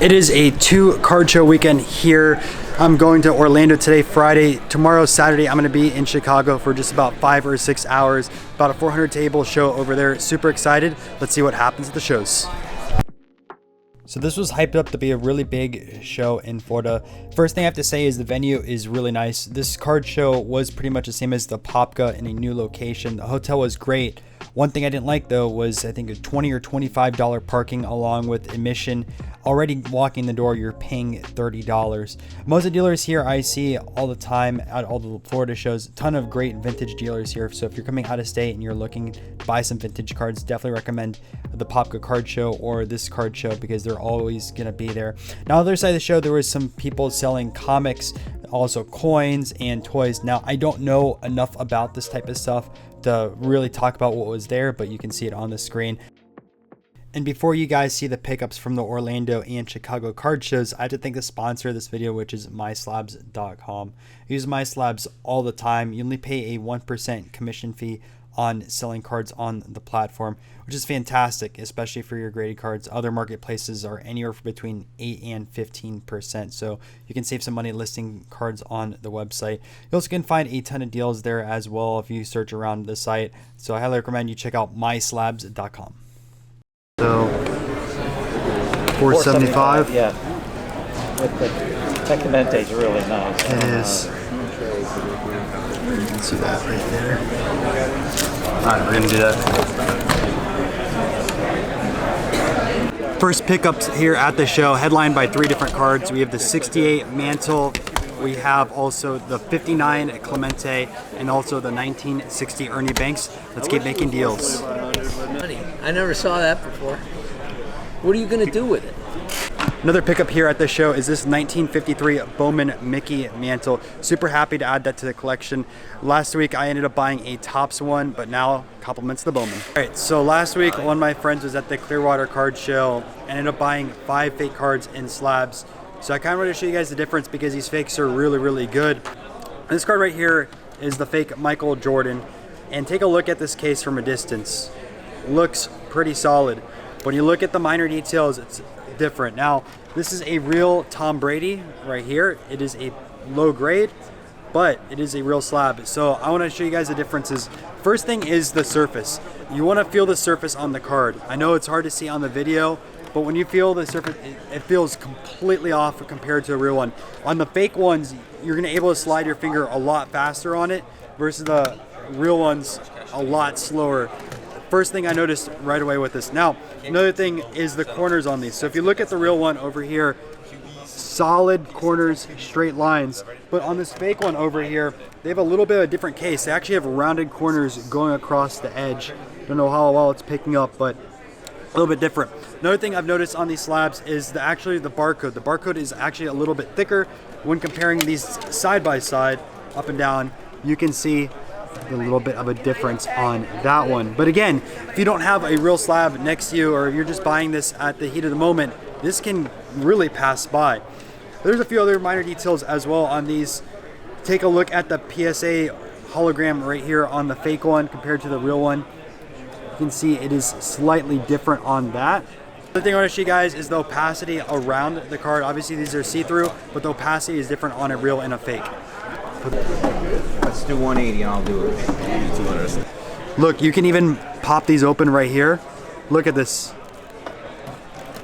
It is a 2-card show weekend here. I'm going to Orlando today, Friday. Tomorrow, Saturday, I'm going to be in Chicago for just about 5 or 6 hours. About a 400 table show over there. Super excited. Let's see what happens at the shows. So this was hyped up to be a really big show in Florida. First thing I have to say is the venue is really nice. This card show was pretty much the same as the Popka in a new location. The hotel was great. One thing I didn't like though was I think a $20 or $25 parking along with admission. Already walking the door, you're paying $30. Most of the dealers here I see all the time at all the Florida shows. A ton of great vintage dealers here. So if you're coming out of state and you're looking to buy some vintage cards, definitely recommend the Popka card show or this card show because they're always gonna be there. Now on the other side of the show, there was some people selling comics, also coins and toys. Now I don't know enough about this type of stuff to really talk about what was there, but you can see it on the screen. And before you guys see the pickups from the Orlando and Chicago card shows, I have to thank the sponsor of this video, which is myslabs.com. I use MySlabs all the time. You only pay a 1% commission fee on selling cards on the platform, which is fantastic, especially for your graded cards. Other marketplaces are anywhere between 8 and 15%, so you can save some money listing cards on the website. You also can find a ton of deals there as well if you search around the site, so I highly recommend you check out myslabs.com. So $475. Yeah, with the Tecamente is really nice. It is. You can see that right there. Alright, we're gonna do that. First pickups here at the show, headlined by 3 different cards. We have the 68 Mantle, we have also the 59 Clemente, and also the 1960 Ernie Banks. Let's keep making deals. I never saw that before. What are you gonna do with it? Another pickup here at the show is this 1953 Bowman Mickey Mantle. Super happy to add that to the collection. Last week I ended up buying a Topps one, but now compliments the Bowman. All right, so last week one of my friends was at the Clearwater card show and ended up buying 5 fake cards in slabs. So I kind of want to show you guys the difference because these fakes are really, really good. This card right here is the fake Michael Jordan. And take a look at this case from a distance. Looks pretty solid. When you look at the minor details, it's different. Now, this is a real Tom Brady right here. It is a low grade, but it is a real slab. So I want to show you guys the differences. First thing is the surface. You want to feel the surface on the card. I know it's hard to see on the video, but when you feel the surface, it feels completely off compared to a real one. On the fake ones, you're going to be able to slide your finger a lot faster on it versus the real ones a lot slower. First thing I noticed right away with this. Now, another thing is the corners on these. So if you look at the real one over here, solid corners, straight lines. But on this fake one over here, they have a little bit of a different case. They actually have rounded corners going across the edge. Don't know how well it's picking up, but a little bit different. Another thing I've noticed on these slabs is actually the barcode. The barcode is actually a little bit thicker. When comparing these side by side, up and down, you can see a little bit of a difference on that one. But again, if you don't have a real slab next to you or you're just buying this at the heat of the moment, this can really pass by. There's a few other minor details as well on these. Take a look at the Psa Hologram right here on the fake one compared to the real one. You can see it is slightly different on that. The thing I want to show you guys is the opacity around the card. Obviously these are see-through, but the opacity is different on a real and a fake. Let's do 180 and I'll do it. Look, you can even pop these open right here. Look at this.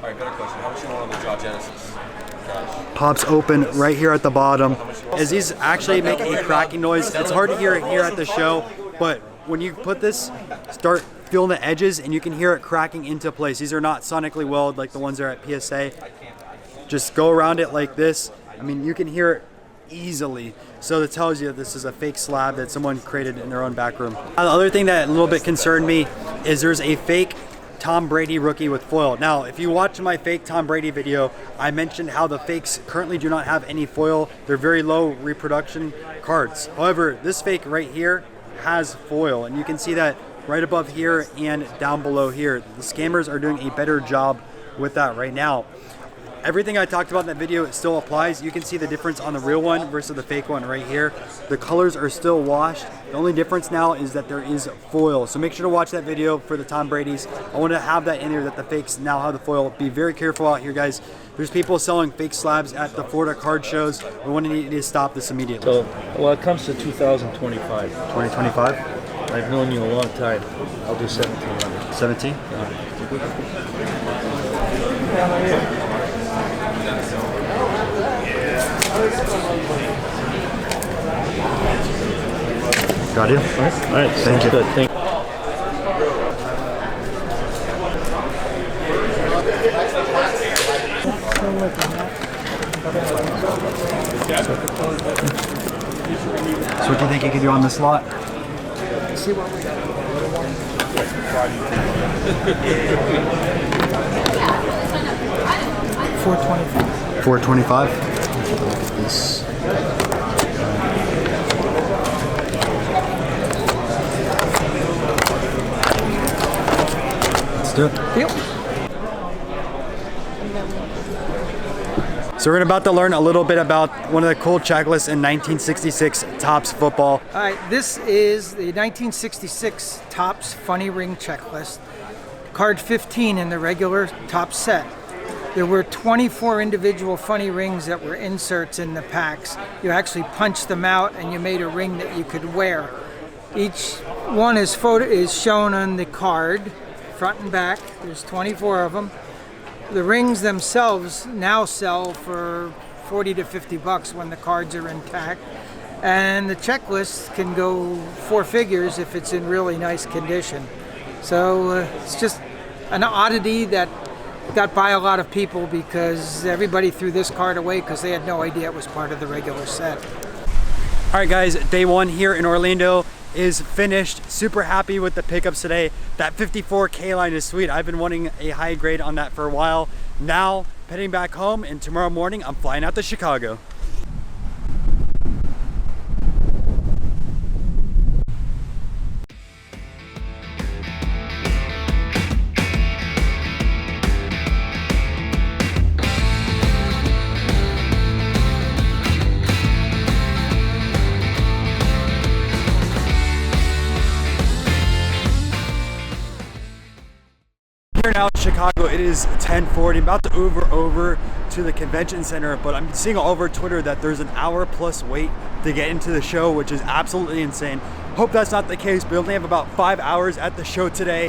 All right, better question. How much you want on the Jaw Genesis? Pops open right here at the bottom. As these actually make a cracking noise, it's hard to hear it here at the show, but when you put this, start feeling the edges and you can hear it cracking into place. These are not sonically weld like the ones that are at PSA. Just go around it like this. I mean, you can hear it easily. So that tells you this is a fake slab that someone created in their own back room. The other thing that a little bit concerned me is there's a fake Tom Brady rookie with foil. Now, if you watch my fake Tom Brady video, I mentioned how the fakes currently do not have any foil. They're very low reproduction cards. However, this fake right here has foil, and you can see that right above here and down below here. The scammers are doing a better job with that right now. everything I talked about in that video still applies. You can see the difference on the real one versus the fake one right here. The colors are still washed. The only difference now is that there is foil. So make sure to watch that video for the Tom Brady's. I want to have that in there that the fakes now have the foil. Be very careful out here, guys. There's people selling fake slabs at the Florida card shows. We want to need to stop this immediately. So, well, it comes to 2025. 2025? I've known you a long time. I'll do 1700. 17? Got you? All right. Thank you. Good. Thank you. So what do you think you could do on this lot? See what we got. 425. 425? Look at this. Let's do it. Yep. So we're about to learn a little bit about one of the cool checklists in 1966 Topps football. All right, this is the 1966 Topps Funny Ring Checklist, card 15 in the regular Topps set. There were 24 individual funny rings that were inserts in the packs. You actually punched them out and you made a ring that you could wear. Each one is shown on the card, front and back. There's 24 of them. The rings themselves now sell for 40 to 50 bucks when the cards are intact. And the checklist can go 4 figures if it's in really nice condition. So it's just an oddity that got by a lot of people because everybody threw this card away because they had no idea it was part of the regular set. All right, guys, day one here in Orlando is finished. Super happy with the pickups today. That 54K line is sweet. I've been wanting a high grade on that for a while. Now, heading back home, and tomorrow morning, I'm flying out to Chicago. Now in Chicago, it is 10:40. About to Uber over to the convention center, but I'm seeing all over Twitter that there's an hour plus wait to get into the show, which is absolutely insane. Hope that's not the case. We only have about 5 hours at the show today.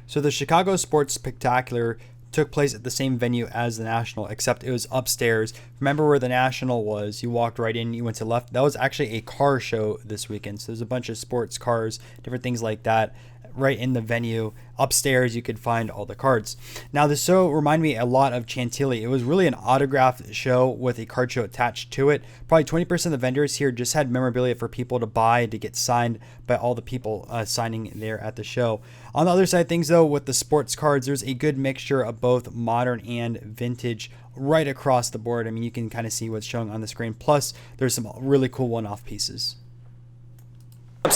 So the Chicago Sports Spectacular took place at the same venue as the National, except it was upstairs. Remember where the National was? You walked right in, you went to the left. That was actually a car show this weekend. So there's a bunch of sports cars, different things like that, right in the venue. Upstairs, you could find all the cards. Now, the show reminded me a lot of Chantilly. It was really an autographed show with a card show attached to it. Probably 20% of the vendors here just had memorabilia for people to buy, to get signed by all the people signing there at the show. On the other side of things, though, with the sports cards, there's a good mixture of both modern and vintage right across the board. I mean, you can kind of see what's showing on the screen. Plus, there's some really cool one-off pieces.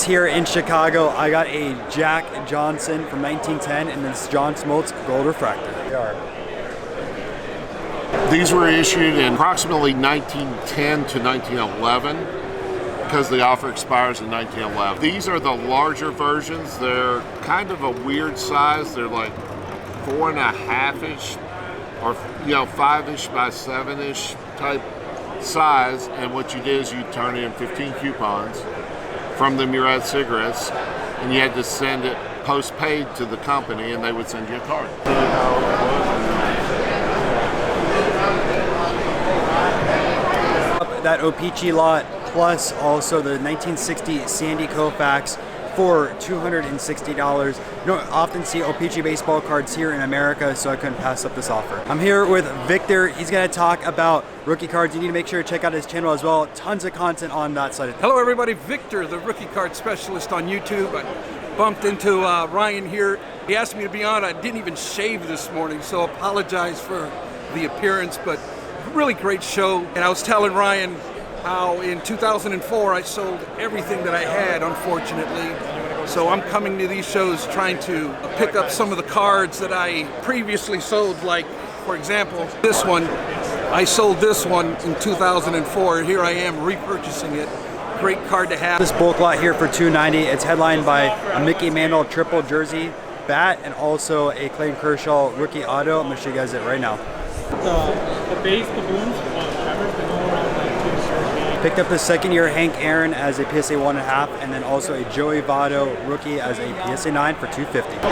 Here in Chicago, I got a Jack Johnson from 1910 and this John Smoltz Gold Refractor. These were issued in approximately 1910 to 1911 because the offer expires in 1911. These are the larger versions. They're kind of a weird size. They're like 4.5-ish or 5-ish by 7-ish type size. And what you did is you turn in 15 coupons. From them, you had cigarettes, and you had to send it post-paid to the company, and they would send you a card. That O-Pee-Chee lot, plus also the 1960 Sandy Koufax for $260. You don't often see O-Pee-Chee baseball cards here in America, so I couldn't pass up this offer. I'm here with Victor. He's going to talk about rookie cards. You need to make sure to check out his channel as well. Tons of content on that side. Hello everybody, Victor, the rookie card specialist on YouTube. bumped into Ryan here. He asked me to be on. I didn't even shave this morning, so apologize for the appearance, but really great show. And I was telling Ryan how in 2004 I sold everything that I had, unfortunately. So I'm coming to these shows trying to pick up some of the cards that I previously sold, like, for example, this one. I sold this one in 2004. Here I am repurchasing it. Great card to have. This bulk lot here for $290. It's headlined by a Mickey Mantle triple jersey bat and also a Clayton Kershaw rookie auto. I'm gonna show you guys it right now. The base balloons, Trevor's been going around like 2 Picked up the second-year Hank Aaron as a PSA 1.5, and then also a Joey Votto rookie as a PSA 9 for $250.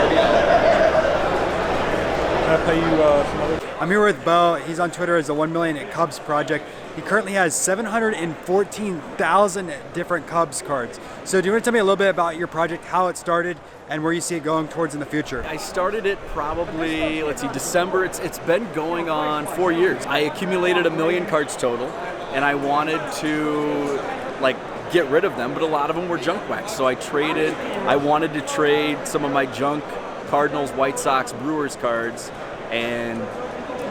I'm here with Bo. He's on Twitter as the 1 Million Cubs Project. He currently has 714,000 different Cubs cards. So do you want to tell me a little bit about your project, how it started, and where you see it going towards in the future? I started it probably, December. It's been going on 4 years. I accumulated 1 million cards total, and I wanted to get rid of them, but a lot of them were junk wax. So I wanted to trade some of my junk Cardinals, White Sox, Brewers cards and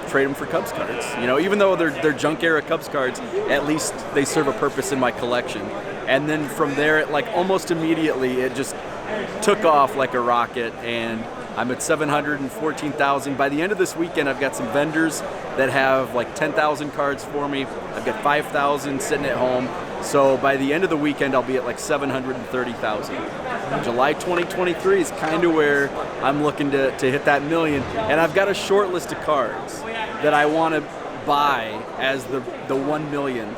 trade them for Cubs cards. You know, even though they're junk era Cubs cards, at least they serve a purpose in my collection. And then from there, almost immediately, it just took off like a rocket, and I'm at 714,000. By the end of this weekend, I've got some vendors that have 10,000 cards for me. I've got 5,000 sitting at home. So by the end of the weekend, I'll be at 730,000. July 2023 is kind of where I'm looking to hit that million. And I've got a short list of cards that I want to buy as the 1 million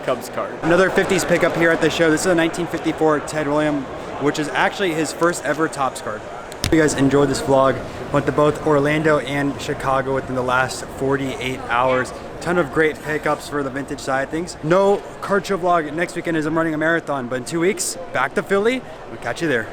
Cubs card. Another 50s pickup here at the show. This is a 1954 Ted Williams, which is actually his first ever Topps card. If you guys enjoyed this vlog, went to both Orlando and Chicago within the last 48 hours. Ton of great pickups for the vintage side of things. No card show vlog next weekend as I'm running a marathon, but in 2 weeks, back to Philly. We'll catch you there.